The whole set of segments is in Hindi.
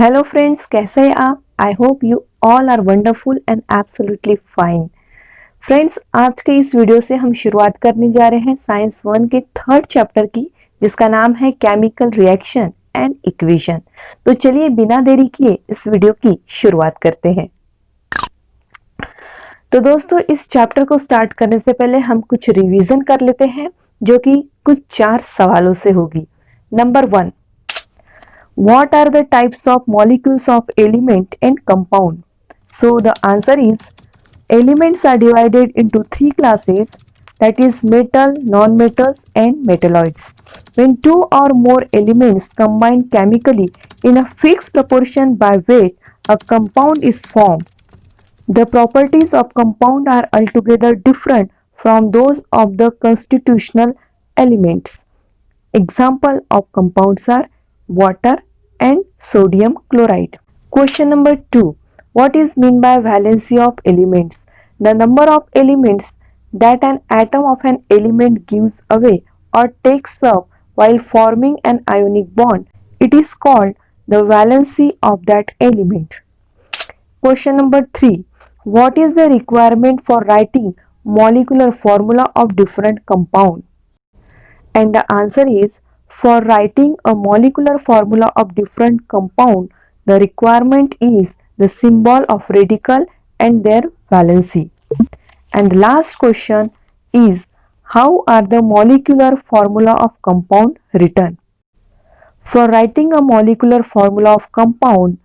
हेलो फ्रेंड्स, कैसे हैं आप? I hope you all are wonderful and absolutely fine. Friends, आज के इस वीडियो से हम शुरुआत करने जा रहे हैं साइंस 1 के थर्ड चैप्टर की, जिसका नाम है केमिकल रिएक्शन एंड इक्वेशन। तो चलिए बिना देरी किए इस वीडियो की शुरुआत करते हैं। तो दोस्तों, इस चैप्टर को स्टार्ट करने से पहले हम कुछ रिवीजन कर लेते हैं, जो कि कुछ 4 सवालों से होगी। Number 1, what are the types of molecules of element and compound? So the answer is elements are divided into 3 classes, that is metal, non-metals and metalloids. When 2 or more elements combine chemically in a fixed proportion by weight, a compound is formed. The properties of compound are altogether different from those of the constitutional elements. Example of compounds are water and sodium chloride. Question number 2. What is meant by valency of elements? The number of elements that an atom of an element gives away or takes up while forming an ionic bond. It is called the valency of that element. Question number 3. What is the requirement for writing molecular formula of different compound? And the answer is, for writing a molecular formula of different compound, the requirement is the symbol of radical and their valency. And the last question is, how are the molecular formula of compound written? For writing a molecular formula of compound,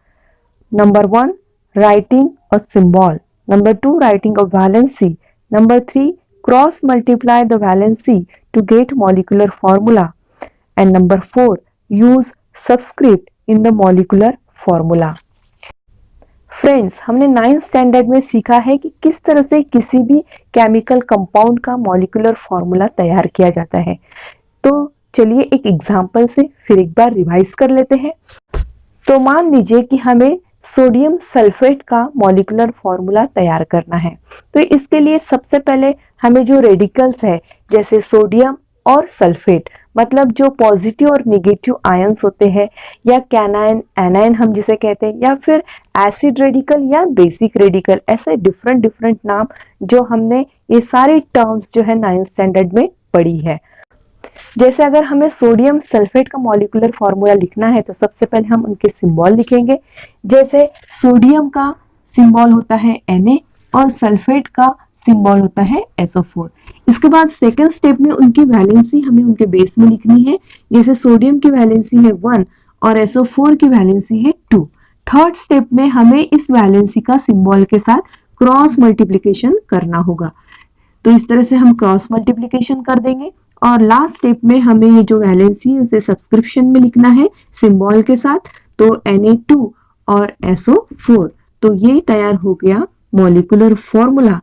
number 1, writing a symbol. Number 2, writing a valency. Number 3, cross multiply the valency to get molecular formula. And number 4, use subscript in the molecular formula. Friends, हमने 9th स्टैंडर्ड में सीखा है कि किस तरह से किसी भी केमिकल कंपाउंड का मॉलिक्यूलर फॉर्मूला तैयार किया जाता है। तो चलिए एक एग्जांपल से फिर एक बार रिवाइज कर लेते हैं। तो मान लीजिए कि हमें सोडियम सल्फेट का मॉलिक्यूलर फॉर्मूला तैयार करना है। तो इसके लिए सबसे पहले हमें जो रेडिकल्स है, जैसे सोडियम और सल्फेट, मतलब जो पॉजिटिव और नेगेटिव आयंस होते हैं, या कैनाइन एनाइन हम जिसे कहते हैं, या फिर एसिड रेडिकल या बेसिक रेडिकल, ऐसे डिफरेंट नाम जो हमने ये सारी टर्म्स जो है 9th स्टैंडर्ड में पढ़ी है। जैसे अगर हमें सोडियम सल्फेट का मॉलिक्यूलर फॉर्मूला लिखना है तो सबसे पहले हम उनके सिंबल लिखेंगे। जैसे सोडियम का सिंबल होता है Na और सल्फेट का सिंबल होता है SO4। इसके बाद सेकेंड स्टेप में उनकी वैलेंसी हमें उनके बेस में लिखनी है। जैसे सोडियम की वैलेंसी है 1 और SO4 की वैलेंसी है 2। थर्ड स्टेप में हमें इस वैलेंसी का सिंबल के साथ क्रॉस मल्टीप्लिकेशन करना होगा। तो इस तरह से हम क्रॉस मल्टीप्लिकेशन कर देंगे और लास्ट स्टेप में हमें ये जो वैलेंसी है उसे सब्सक्रिप्शन में लिखना है सिंबल के साथ। तो Na2 और SO4। तो ये तैयार हो गया molecular formula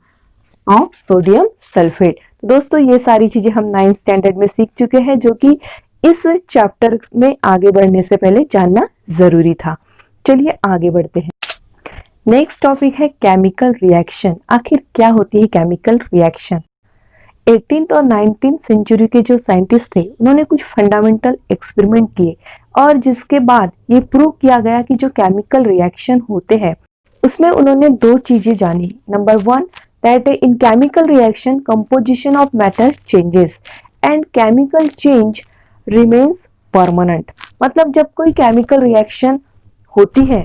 of sodium sulphate. तो दोस्तों, ये सारी चीजें हम 9th स्टैंडर्ड में सीख चुके हैं, जो कि इस चैप्टर में आगे बढ़ने से पहले जानना जरूरी था। चलिए आगे बढ़ते हैं। नेक्स्ट टॉपिक है केमिकल रिएक्शन। आखिर क्या होती है केमिकल रिएक्शन? 18th और 19th सेंचुरी के जो साइंटिस्ट थे, उन्होंने कुछ फंडामेंटल एक्सपेरिमेंट किए और जिसके बाद ये प्रूव किया गया कि जो केमिकल रिएक्शन होते हैं उसमें उन्होंने 2 चीजें जानी। Number 1, that in chemical reaction composition of matter changes and chemical change remains permanent। मतलब जब कोई केमिकल रिएक्शन होती है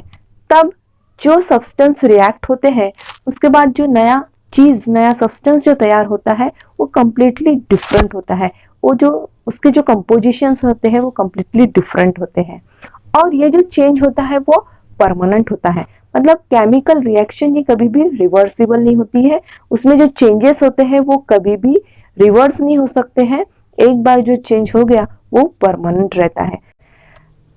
तब जो सब्सटेंस रिएक्ट होते हैं उसके बाद जो नया सब्सटेंस जो तैयार होता है वो कम्प्लीटली डिफरेंट होता है। वो जो उसके जो कंपोजिशंस होते हैं वो कम्प्लीटली डिफरेंट होते हैं और ये जो चेंज होता है वो परमानेंट होता है। मतलब केमिकल रिएक्शन ये कभी भी रिवर्सिबल नहीं होती है। उसमें जो चेंजेस होते हैं वो कभी भी रिवर्स नहीं हो सकते हैं। एक बार जो चेंज हो गया वो परमानेंट रहता है।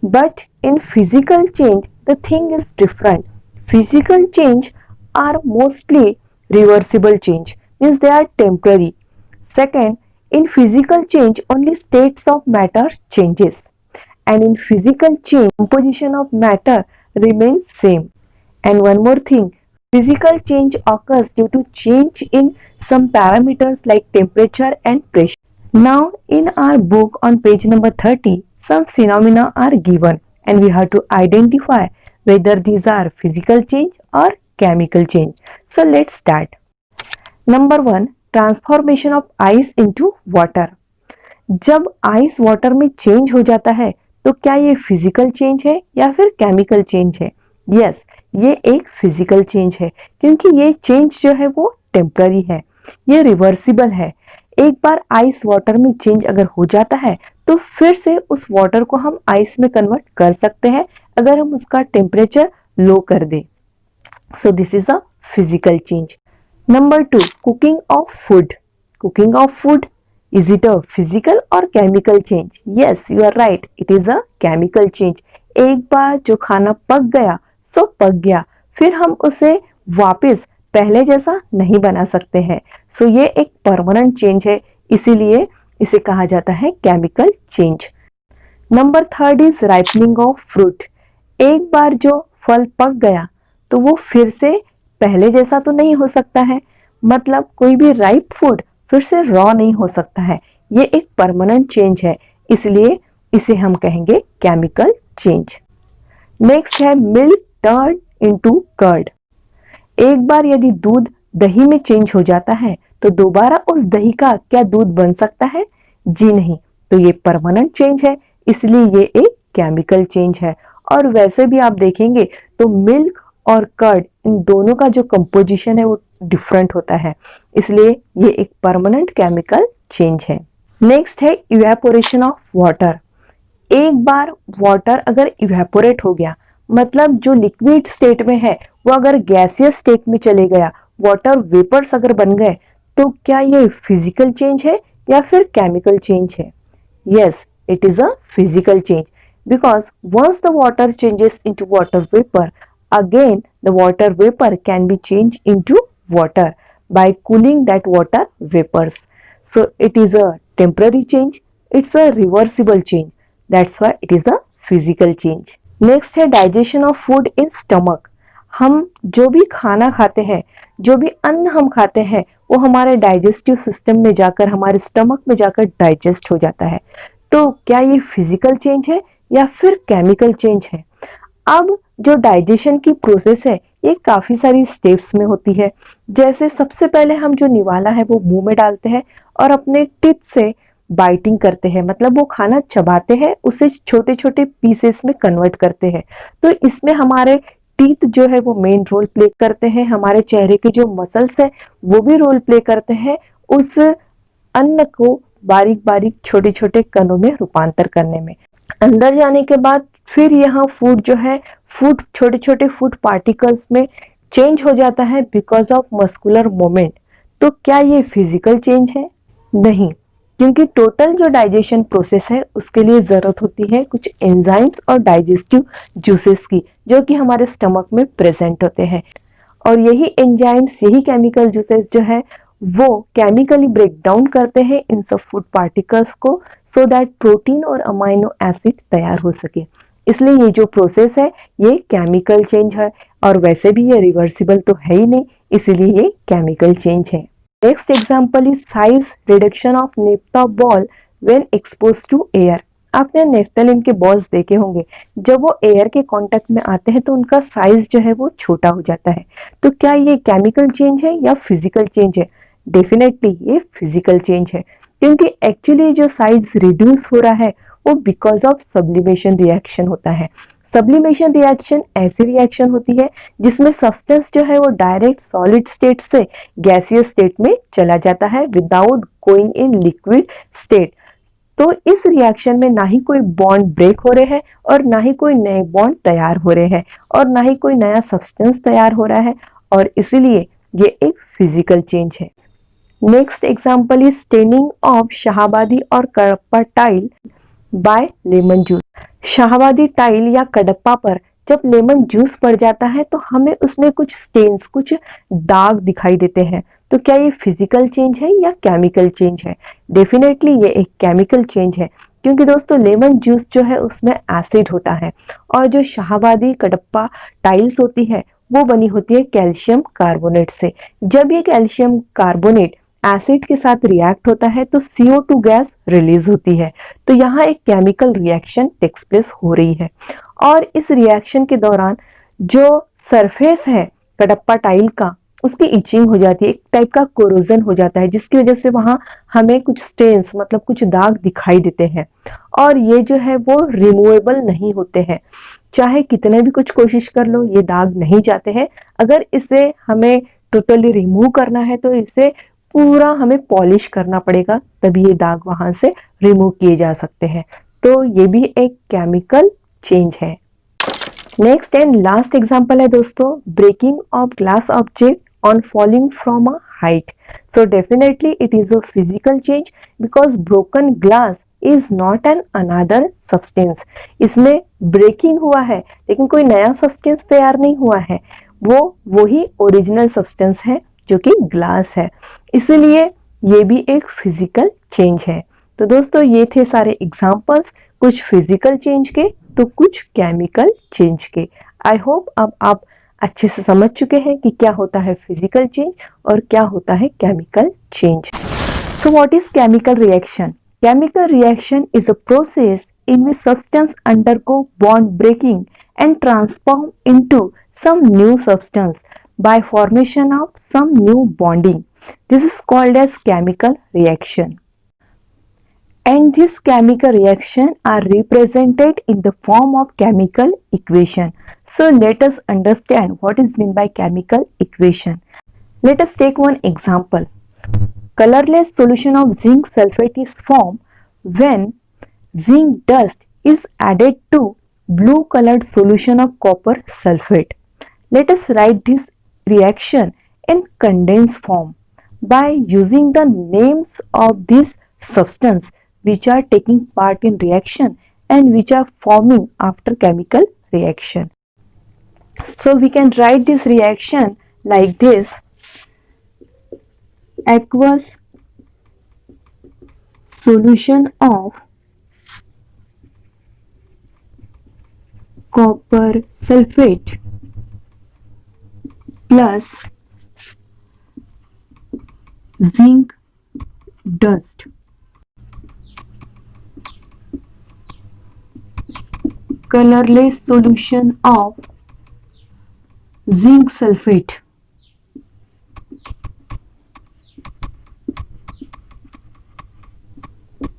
But in physical change the thing is different. Physical change are mostly reversible change, means they are temporary. Second, in physical change only states of matter changes, and in physical change composition of matter remains same. And one more thing, physical change occurs due to change in some parameters like temperature and pressure. Now in our book on page number 30, some phenomena are given and we have to identify whether these are physical change or chemical change. So let's start. Number 1, transformation of ice into water. जब आइस वाटर में चेंज हो जाता है तो क्या ये फिजिकल चेंज है या फिर केमिकल चेंज है? यस, ये एक फिजिकल चेंज है क्योंकि ये चेंज जो है वो टेम्पररी है, ये रिवर्सिबल है। एक बार आइस वाटर में चेंज अगर हो जाता है तो फिर से उस वाटर को हम आइस में कन्वर्ट कर सकते हैं अगर हम उसका टेम्परेचर लो कर दे। So this is a physical change. Number 2, cooking of food. Cooking of food, is it a physical or chemical change? Yes, you are right, it is a chemical change. एक बार जो खाना पक गया सो पक गया, फिर हम उसे वापस पहले जैसा नहीं बना सकते हैं। सो ये एक परमानेंट चेंज है, इसीलिए इसे कहा जाता है chemical change. Number 3 is ripening of fruit. एक बार जो फल पक गया तो वो फिर से पहले जैसा तो नहीं हो सकता है, मतलब कोई भी राइप फूड फिर से रॉ नहीं हो सकता है। ये एक परमानेंट चेंज है, इसलिए इसे हम कहेंगे केमिकल चेंज। नेक्स्ट है मिल्क टर्न इनटू कर्ड। एक बार यदि दूध दही में चेंज हो जाता है तो दोबारा उस दही का क्या दूध बन सकता है? जी नहीं, तो ये परमानेंट चेंज है, इसलिए ये एक केमिकल चेंज है। और वैसे भी आप देखेंगे तो मिल्क और कर्ड इन दोनों का जो कंपोजिशन है वो डिफरेंट होता है, इसलिए ये एक परमानेंट केमिकल चेंज है। नेक्स्ट है इवेपोरेशन ऑफ वाटर। एक बार वाटर अगर इवेपोरेट हो गया, मतलब जो लिक्विड स्टेट में है वो अगर गैसियस स्टेट में चले गया, वाटर वेपर्स अगर बन गए, तो क्या ये फिजिकल चेंज है या फिर केमिकल चेंज है? Yes, it is a physical change because once the water changes into water vapor, again the water vapor can be changed into water by cooling that water vapors. So it is a temporary change, it's a reversible change, that's why it is a physical change. Next है digestion of food in stomach. हम जो भी खाना खाते हैं, जो भी अन्न हम खाते हैं, वो हमारे डाइजेस्टिव सिस्टम में जाकर, हमारे स्टमक में जाकर डाइजेस्ट हो जाता है। तो क्या ये फिजिकल चेंज है या फिर केमिकल चेंज है? अब जो डाइजेशन की प्रोसेस है ये काफी सारी स्टेप्स में होती है। जैसे सबसे पहले हम जो निवाला है वो मुंह में डालते हैं और अपने टीथ से बाइटिंग करते हैं, मतलब वो खाना चबाते हैं, उसे छोटे छोटे पीसेस में कन्वर्ट करते हैं। तो इसमें हमारे टीथ जो है वो मेन रोल प्ले करते हैं, हमारे चेहरे के जो मसल्स है वो भी रोल प्ले करते हैं उस अन्न को बारीक बारीक छोटे छोटे कणों में रूपांतर करने में। अंदर जाने के बाद फिर यहाँ फूड जो है, फूड छोटे छोटे फूड पार्टिकल्स में चेंज हो जाता है बिकॉज ऑफ मस्कुलर मूवमेंट। तो क्या ये फिजिकल चेंज है? नहीं, क्योंकि टोटल जो डाइजेशन प्रोसेस है उसके लिए जरूरत होती है कुछ एंजाइम्स और डाइजेस्टिव जूसेस की, जो कि हमारे स्टमक में प्रेजेंट होते हैं। और यही एंजाइम्स, यही केमिकल जूसेस जो है वो केमिकली ब्रेक डाउन करते हैं इन सब फूड पार्टिकल्स को, सो दैट प्रोटीन और अमाइनो एसिड तैयार हो सके। इसलिए ये जो प्रोसेस है ये केमिकल चेंज है, और वैसे भी ये रिवर्सिबल तो है ही नहीं, इसीलिए ये केमिकल चेंज है। Next example is size reduction of naphtha ball when exposed to air. आपने नेफ्थेलिन के बॉल्स देखे होंगे, जब वो एयर के कांटेक्ट में आते हैं तो उनका साइज जो है वो छोटा हो जाता है। तो क्या ये केमिकल चेंज है या फिजिकल चेंज है? डेफिनेटली ये फिजिकल चेंज है, क्योंकि एक्चुअली जो साइज रिड्यूस हो रहा है वो बिकॉज ऑफ सब्लिमेशन रिएक्शन होता है। सब्लिमेशन रिएक्शन ऐसी रिएक्शन होती है जिसमें सब्सटेंस जो है वो डायरेक्ट सॉलिड स्टेट से गैसियस स्टेट में चला जाता है without going in liquid state. तो इस रिएक्शन में ना ही कोई बॉन्ड ब्रेक हो रहे हैं और ना ही कोई नए बॉन्ड तैयार हो रहे हैं और ना ही कोई नया सब्सटेंस तैयार हो रहा है, और इसीलिए ये एक फिजिकल चेंज है। Next example is staining of Shahabadi और Kadappa tile by lemon juice. Shahabadi tile या कडप्पा पर जब लेमन जूस पड़ जाता है तो हमें उसमें कुछ स्टेन्स, कुछ दाग दिखाई देते हैं। तो क्या ये फिजिकल चेंज है या केमिकल चेंज है? डेफिनेटली ये एक केमिकल चेंज है, क्योंकि दोस्तों लेमन जूस जो है उसमें एसिड होता है, और जो शाहाबादी कडप्पा टाइल्स होती है वो बनी होती है कैल्शियम कार्बोनेट से। जब ये कैल्शियम कार्बोनेट एसिड के साथ रिएक्ट होता है तो CO2 गैस रिलीज होती है। तो यहाँ एक केमिकल रिएक्शन टेक्स प्लेस हो रही है, और इस रिएक्शन के दौरान जो सरफेस है कडप्पा टाइल का, उसकी इचिंग हो जाती है, एक टाइप का कोरोजन हो जाता है, जिसकी वजह से वहां हमें कुछ स्टेन्स मतलब कुछ दाग दिखाई देते हैं, और ये जो है वो रिमूवेबल नहीं होते हैं। चाहे कितने भी कुछ कोशिश कर लो, ये दाग नहीं जाते हैं। अगर इसे हमें टोटली रिमूव करना है तो इसे पूरा हमें पॉलिश करना पड़ेगा, तभी ये दाग वहां से रिमूव किए जा सकते हैं। तो ये भी एक केमिकल चेंज है। नेक्स्ट एंड लास्ट एग्जांपल है दोस्तों, breaking of glass object on falling from a height. So definitely it is a physical change because broken glass is not an another substance. इसमें ब्रेकिंग हुआ है लेकिन कोई नया सब्सटेंस तैयार नहीं हुआ है, वो वही ओरिजिनल सब्सटेंस है जो कि ग्लास है, इसलिए ये भी एक फिजिकल चेंज है। तो दोस्तों ये थे सारे एग्जांपल्स, कुछ फिजिकल चेंज के तो कुछ केमिकल चेंज के। आई होप अब आप अच्छे से समझ चुके हैं कि क्या होता है फिजिकल चेंज और क्या होता है chemical change. So what is chemical reaction? Chemical reaction is a process in which substance undergo bond breaking and transform into some new substance by formation of some new bonding. This is called as chemical reaction. And this chemical reaction are represented in the form of chemical equation. So let us understand what is meant by chemical equation. Let us take one example. Colorless solution of zinc sulfate is formed when zinc dust is added to blue colored solution of copper sulfate. Let us write this reaction in condensed form by using the names of these substances which are taking part in reaction and which are forming after chemical reaction. So we can write this reaction like this: aqueous solution of copper sulfate plus zinc dust. Colorless solution of zinc sulfate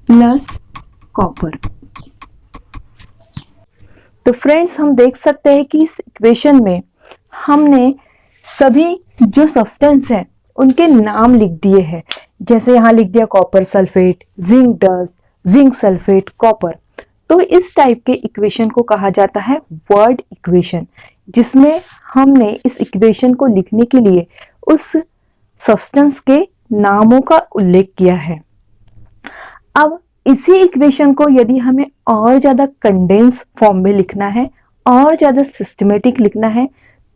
plus copper. तो फ्रेंड्स हम देख सकते हैं कि इस इक्वेशन में हमने सभी जो सब्सटेंस है उनके नाम लिख दिए हैं, जैसे यहाँ लिख दिया copper sulphate, zinc dust, zinc sulphate, copper. तो इस टाइप के इक्वेशन को कहा जाता है वर्ड इक्वेशन, जिसमें हमने इस इक्वेशन को लिखने के लिए उस सब्सटेंस के नामों का उल्लेख किया है। अब इसी इक्वेशन को यदि हमें और ज्यादा कंडेंस फॉर्म में लिखना है, और ज्यादा सिस्टमेटिक लिखना है,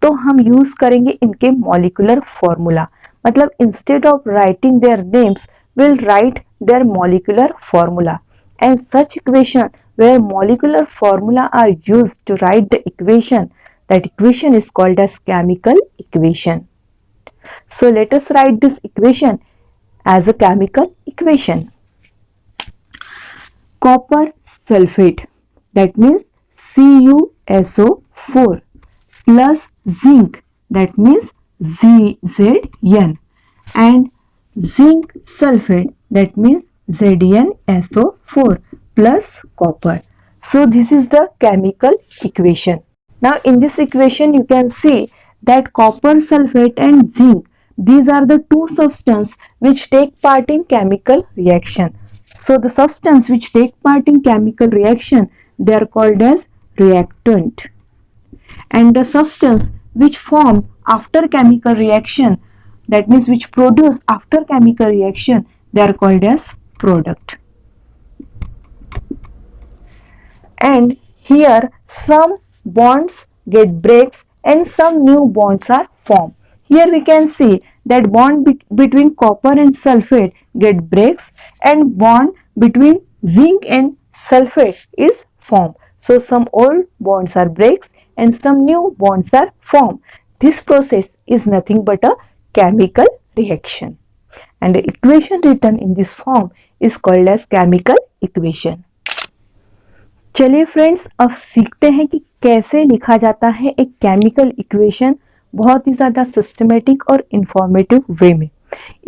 तो हम यूज करेंगे इनके मॉलिक्यूलर फॉर्मूला। मतलब instead of writing their names will write their molecular formula, and such equation where molecular formula are used to write the equation, that equation is called as chemical equation. So let us write this equation as a chemical equation. Copper sulfate, that means CuSO4, plus zinc, that means ZN, and zinc sulfate, that means ZnSO4 plus copper. So this is the chemical equation. Now in this equation you can see that copper sulfate and zinc, these are the two substances which take part in chemical reaction. So the substance which take part in chemical reaction, they are called as reactant, and the substance which formed after chemical reaction, that means which produce after chemical reaction, they are called as product. And here some bonds get breaks and some new bonds are formed. Here we can see that bond between copper and sulfate get breaks, and bond between zinc and sulfate is formed. So some old bonds are breaks and some new bonds are formed. This process is nothing but a chemical reaction, and the equation written in this form is called as chemical equation. चलिए फ्रेंड्स, अब सीखते हैं कि कैसे लिखा जाता है एक केमिकल इक्वेशन बहुत ही ज्यादा सिस्टमेटिक और इंफॉर्मेटिव वे में।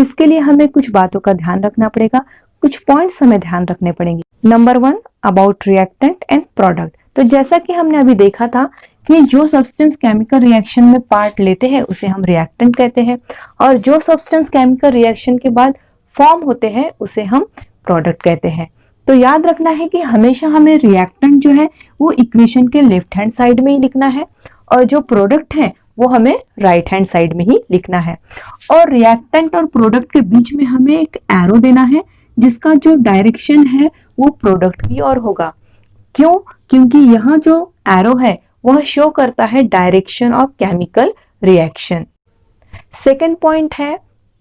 इसके लिए हमें कुछ बातों का ध्यान रखना पड़ेगा, कुछ पॉइंट्स हमें ध्यान रखने पड़ेंगे। Number 1, about reactant and product. तो जैसा कि हमने अभी देखा था कि जो सब्सटेंस केमिकल रिएक्शन में पार्ट लेते हैं उसे हम रिएक्टेंट कहते हैं, और जो सब्सटेंस केमिकल रिएक्शन के बाद फॉर्म होते हैं उसे हम प्रोडक्ट कहते हैं। तो याद रखना है कि हमेशा हमें रिएक्टेंट जो है वो इक्वेशन के लेफ्ट हैंड साइड में ही लिखना है, और जो प्रोडक्ट है वो हमें राइट हैंड साइड में ही लिखना है। और रिएक्टेंट और प्रोडक्ट के बीच में हमें एक एरो देना है जिसका जो डायरेक्शन है वो प्रोडक्ट की ओर होगा। क्यों? क्योंकि यहाँ जो एरो है वह शो करता है direction of chemical reaction. Second point है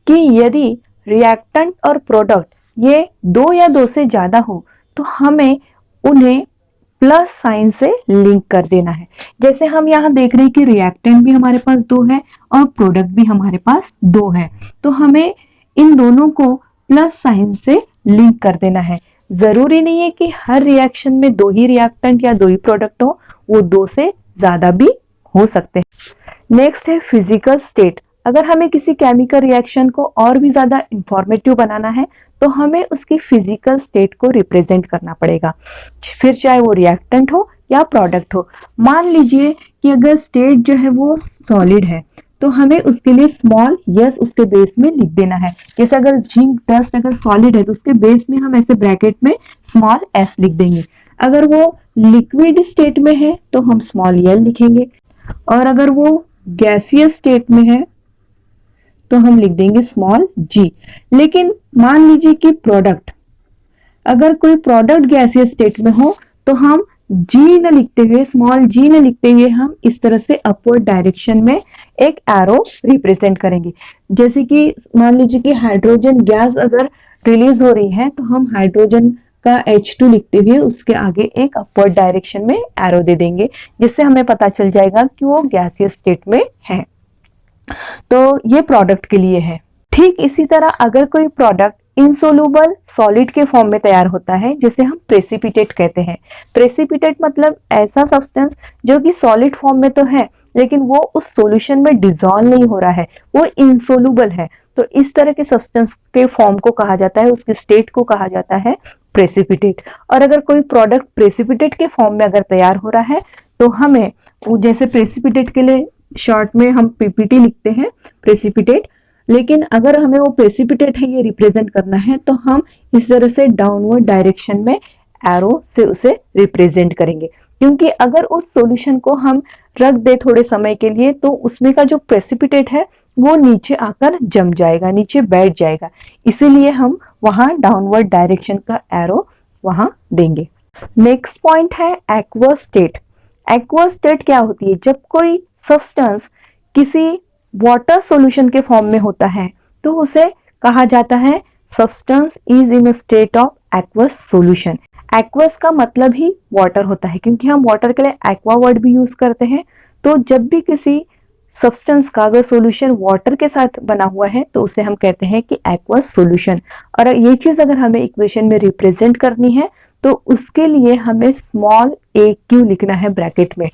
कि यदि रिएक्टेंट और प्रोडक्ट ये दो या दो से ज्यादा हो तो हमें उन्हें प्लस साइन से लिंक कर देना है। जैसे हम यहाँ देख रहे हैं कि रिएक्टेंट भी हमारे पास दो है और प्रोडक्ट भी हमारे पास दो है, तो हमें इन दोनों को प्लस साइन से लिंक कर देना है। जरूरी नहीं है कि हर रिएक्शन में दो ही रिएक्टेंट या दो ही प्रोडक्ट हो, वो दो से ज्यादा भी हो सकते हैं। नेक्स्ट है फिजिकल स्टेट। अगर हमें किसी केमिकल रिएक्शन को और भी ज्यादा इंफॉर्मेटिव बनाना है तो हमें उसकी फिजिकल स्टेट को रिप्रेजेंट करना पड़ेगा, फिर चाहे वो रिएक्टेंट हो या प्रोडक्ट हो। मान लीजिए कि अगर स्टेट जो है वो सॉलिड है तो हमें उसके लिए स्मॉल यस उसके बेस में लिख देना है। जैसे अगर जिंक डस्ट अगर सॉलिड है तो उसके बेस में हम ऐसे ब्रैकेट में स्मॉल एस लिख देंगे। अगर वो लिक्विड स्टेट में है तो हम स्मॉल एल लिखेंगे, और अगर वो गैसियस स्टेट में है तो हम लिख देंगे स्मॉल जी। लेकिन मान लीजिए कि प्रोडक्ट, अगर कोई प्रोडक्ट गैसियस स्टेट में हो तो हम जी न लिखते हुए, स्मॉल जी न लिखते हुए हम इस तरह से अपवर्ड डायरेक्शन में एक एरो रिप्रेजेंट करेंगे। जैसे कि मान लीजिए कि हाइड्रोजन गैस अगर रिलीज हो रही है तो हम हाइड्रोजन का H2 लिखते हुए उसके आगे एक अपवर्ड डायरेक्शन में एरो दे देंगे, जिससे हमें पता चल जाएगा कि वो गैसियस स्टेट में है। तो ये प्रोडक्ट के लिए है। ठीक इसी तरह अगर कोई प्रोडक्ट इनसोल्यूबल सॉलिड के फॉर्म में तैयार होता है जिसे हम प्रेसिपिटेट कहते हैं। प्रेसिपिटेट मतलब ऐसा सब्सटेंस जो कि सॉलिड फॉर्म में तो है लेकिन वो उस सॉल्यूशन में डिसॉल्व नहीं हो रहा है, वो इनसोल्यूबल है। तो इस तरह के सब्सटेंस के फॉर्म को कहा जाता है, उसके स्टेट को कहा जाता है प्रेसिपिटेट। और अगर कोई प्रोडक्ट प्रेसिपिटेट के फॉर्म में अगर तैयार हो रहा है तो हमें जैसे प्रेसिपिटेट के लिए शॉर्ट में हम पीपीटी लिखते हैं प्रेसिपिटेट, लेकिन अगर हमें वो प्रेसिपिटेट है ये रिप्रेजेंट करना है तो हम इस तरह से डाउनवर्ड डायरेक्शन में एरो से उसे रिप्रेजेंट करेंगे। क्योंकि अगर उस सॉल्यूशन को हम रख दे थोड़े समय के लिए तो उसमें का जो प्रेसिपिटेट है वो नीचे आकर जम जाएगा, नीचे बैठ जाएगा, इसीलिए हम वहां डाउनवर्ड डायरेक्शन का एरो वहां देंगे। नेक्स्ट पॉइंट है एक्वस स्टेट। एक्वस स्टेट क्या होती है? जब कोई सब्सटेंस किसी वाटर सॉल्यूशन के फॉर्म में होता है तो उसे कहा जाता है substance is in a state of aqueous solution. Aqueous का मतलब ही वाटर होता है, क्योंकि हम वाटर के लिए एक्वा वर्ड भी यूज करते हैं। तो जब भी किसी सब्सटेंस का अगर सॉल्यूशन वाटर के साथ बना हुआ है तो उसे हम कहते हैं कि एक्वस सॉल्यूशन। और ये चीज अगर हमें इक्वेशन में रिप्रेजेंट करनी है तो उसके लिए हमें स्मॉल ए क्यू लिखना है ब्रैकेट में।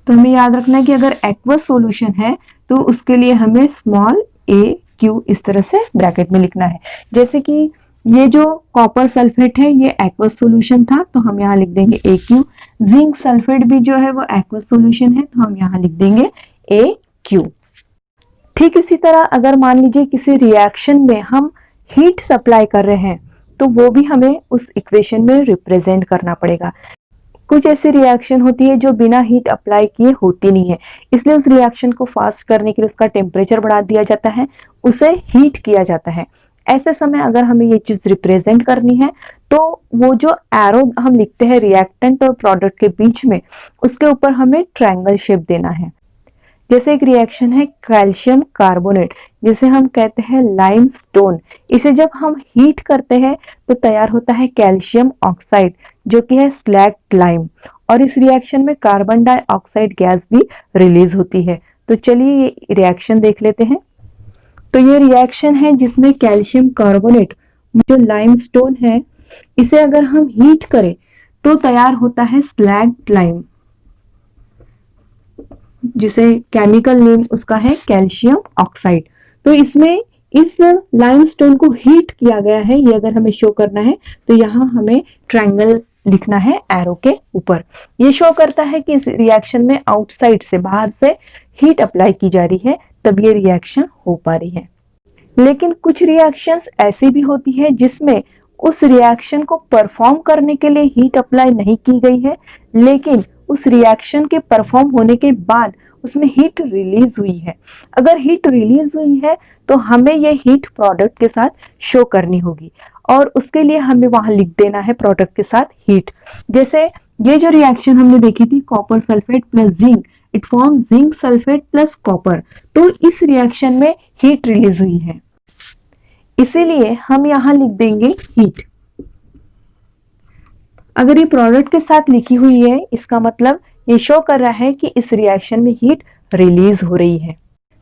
तो हमें याद रखना है कि अगर एक्वस सॉल्यूशन है तो उसके लिए हमें स्मॉल ए क्यू इस तरह से ब्रैकेट में लिखना है। जैसे कि ये जो कॉपर सल्फेट है ये एक्वस सॉल्यूशन था तो हम यहाँ लिख देंगे ए क्यू। जिंक सल्फेट भी जो है वो एक्वस सॉल्यूशन है तो हम यहाँ लिख देंगे ए क्यू। ठीक इसी तरह अगर मान लीजिए किसी रिएक्शन में हम हीट सप्लाई कर रहे हैं तो वो भी हमें उस इक्वेशन में रिप्रेजेंट करना पड़ेगा। कुछ ऐसी रिएक्शन होती है जो बिना हीट अप्लाई किए होती नहीं है, इसलिए उस रिएक्शन को फास्ट करने के लिए उसका टेम्परेचर बढ़ा दिया जाता है, उसे हीट किया जाता है। ऐसे समय अगर हमें ये चीज रिप्रेजेंट करनी है तो वो जो एरो हम लिखते हैं रिएक्टेंट और प्रोडक्ट के बीच में, उसके ऊपर हमें ट्रायंगल शेप देना है। जैसे एक रिएक्शन है कैल्शियम कार्बोनेट जिसे हम कहते हैं लाइमस्टोन। इसे जब हम हीट करते हैं तो तैयार होता है कैल्शियम ऑक्साइड जो कि है स्लैग्ड लाइम, और इस रिएक्शन में कार्बन डाइऑक्साइड गैस भी रिलीज होती है। तो चलिए ये रिएक्शन देख लेते हैं। तो ये रिएक्शन है जिसमें कैल्शियम कार्बोनेट जो लाइमस्टोन है इसे अगर हम हीट करें तो तैयार होता है स्लैग्ड लाइम, जिसे केमिकल नेम उसका है कैल्शियम ऑक्साइड। तो इसमें इस लाइमस्टोन को हीट किया गया है, ये अगर हमें शो करना है तो यहाँ हमें ट्रायंगल लिखना है एरो के ऊपर। ये शो करता है कि इस रिएक्शन में आउटसाइड से, बाहर से हीट अप्लाई की जा रही है, तब ये रिएक्शन हो पा रही है। लेकिन कुछ रिएक्शंस ऐसी भी होती है जिसमें उस रिएक्शन को परफॉर्म करने के लिए हीट अप्लाई नहीं की गई है, लेकिन उस रिएक्शन के परफॉर्म होने के बाद उसमें हीट रिलीज हुई है। अगर हीट रिलीज हुई है तो हमें ये हीट प्रोडक्ट के साथ शो करनी होगी, और उसके लिए हमें वहां लिख देना है प्रोडक्ट के साथ हीट। जैसे ये जो रिएक्शन हमने देखी थी copper sulphate plus zinc, it form zinc sulphate plus copper, तो इस रिएक्शन में हीट रिलीज हुई है, इसीलिए हम यहां लिख देंगे हीट। अगर ये प्रोडक्ट के साथ लिखी हुई है, इसका मतलब ये शो कर रहा है कि इस रिएक्शन में हीट रिलीज हो रही है।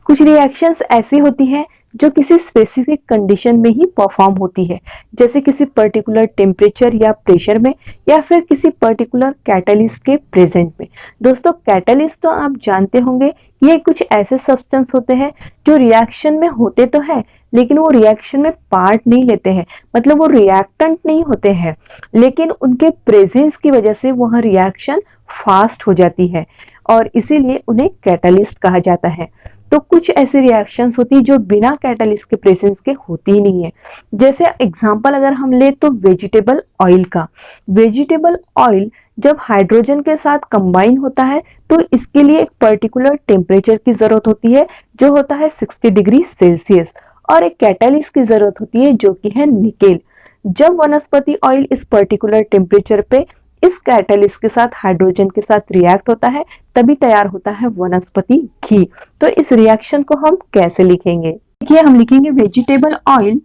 कुछ रिएक्शंस ऐसी होती है जो किसी स्पेसिफिक कंडीशन में ही परफॉर्म होती है, जैसे किसी पर्टिकुलर टेम्परेचर या प्रेशर में, या फिर किसी पर्टिकुलर कैटलिस्ट के प्रेजेंट में। दोस्तों, कैटलिस्ट तो आप जानते होंगे, ये कुछ ऐसे सब्सटेंस होते हैं जो रिएक्शन में होते तो है, लेकिन वो रिएक्शन में पार्ट नहीं लेते हैं, मतलब वो रिएक्टेंट नहीं होते हैं, लेकिन उनके प्रेजेंस की वजह से वह रिएक्शन फास्ट हो जाती है, और इसीलिए उन्हें कैटलिस्ट कहा जाता है। तो कुछ ऐसी रिएक्शंस होती है जो बिना कैटलिस्ट के प्रेजेंस के होती ही नहीं है। जैसे एग्जांपल अगर हम ले तो वेजिटेबल ऑयल का, वेजिटेबल ऑयल जब हाइड्रोजन के साथ कंबाइन होता है तो इसके लिए एक पर्टिकुलर टेम्परेचर की जरूरत होती है, जो होता है 60 डिग्री सेल्सियस, और एक कैटलिस्ट की जरूरत होती है जो कि है निकेल। जब वनस्पति ऑयल इस पर्टिकुलर टेम्परेचर पे इस कैटलिस्ट के साथ, हाइड्रोजन के साथ रिएक्ट होता है, तभी तैयार होता है वनस्पति घी। तो इस रिएक्शन को हम कैसे लिखेंगे? देखिए, हम लिखेंगे vegetable oil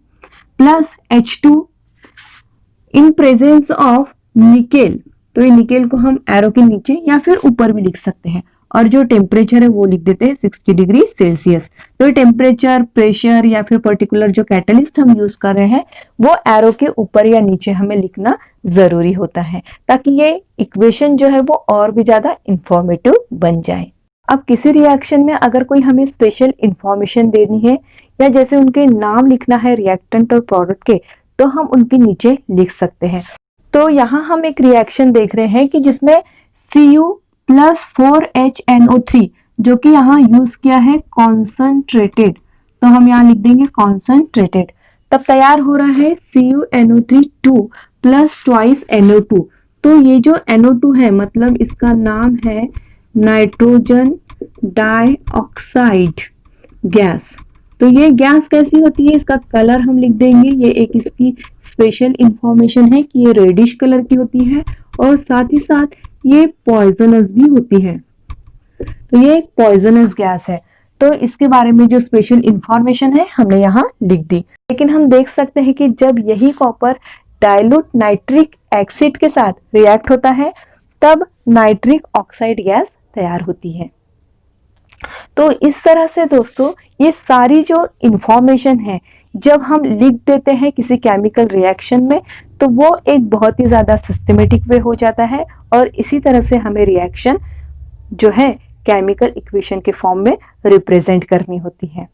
plus H2 in presence of nickel. तो ये निकेल को हम एरो के नीचे या फिर ऊपर भी लिख सकते हैं, और जो टेम्परेचर है वो लिख देते हैं 60 डिग्री सेल्सियस। तो ये टेम्परेचर, प्रेशर या फिर पर्टिकुलर जो कैटलिस्ट हम यूज कर रहे हैं वो एरो के ऊपर या नीचे हमें लिखना जरूरी होता है, ताकि ये इक्वेशन जो है वो और भी ज्यादा इंफॉर्मेटिव बन जाए। अब किसी रिएक्शन में अगर कोई हमें स्पेशल इंफॉर्मेशन देनी है, या जैसे उनके नाम लिखना है रिएक्टेंट और प्रोडक्ट के, तो हम उनके नीचे लिख सकते हैं। तो यहाँ हम एक रिएक्शन देख रहे हैं कि जिसमें Cu प्लस 4HNO3, जो कि यहाँ यूज किया है कॉन्सनट्रेटेड, तो हम यहाँ लिख देंगे कॉन्सनट्रेटेड। तब तैयार हो रहा है CuNO3 2 प्लस ट्वाइस NO2। तो ये जो NO2 है, मतलब इसका नाम है नाइट्रोजन डाइऑक्साइड गैस। तो ये गैस कैसी होती है, इसका कलर हम लिख देंगे। ये एक इसकी स्पेशल इंफॉर्मेशन है कि ये रेडिश कलर की होती है, और साथ ही साथ ये पॉइजनस भी होती है। तो ये एक पॉइजनस गैस है, तो इसके बारे में जो स्पेशल इंफॉर्मेशन है हमने यहाँ लिख दी। लेकिन हम देख सकते हैं कि जब यही कॉपर डाइल्यूट नाइट्रिक एसिड के साथ रिएक्ट होता है, तब नाइट्रिक ऑक्साइड गैस तैयार होती है। तो इस तरह से दोस्तों, ये सारी जो इंफॉर्मेशन है जब हम लिख देते हैं किसी केमिकल रिएक्शन में, तो वो एक बहुत ही ज्यादा सिस्टमेटिक वे हो जाता है, और इसी तरह से हमें रिएक्शन जो है केमिकल इक्वेशन के फॉर्म में रिप्रेजेंट करनी होती है।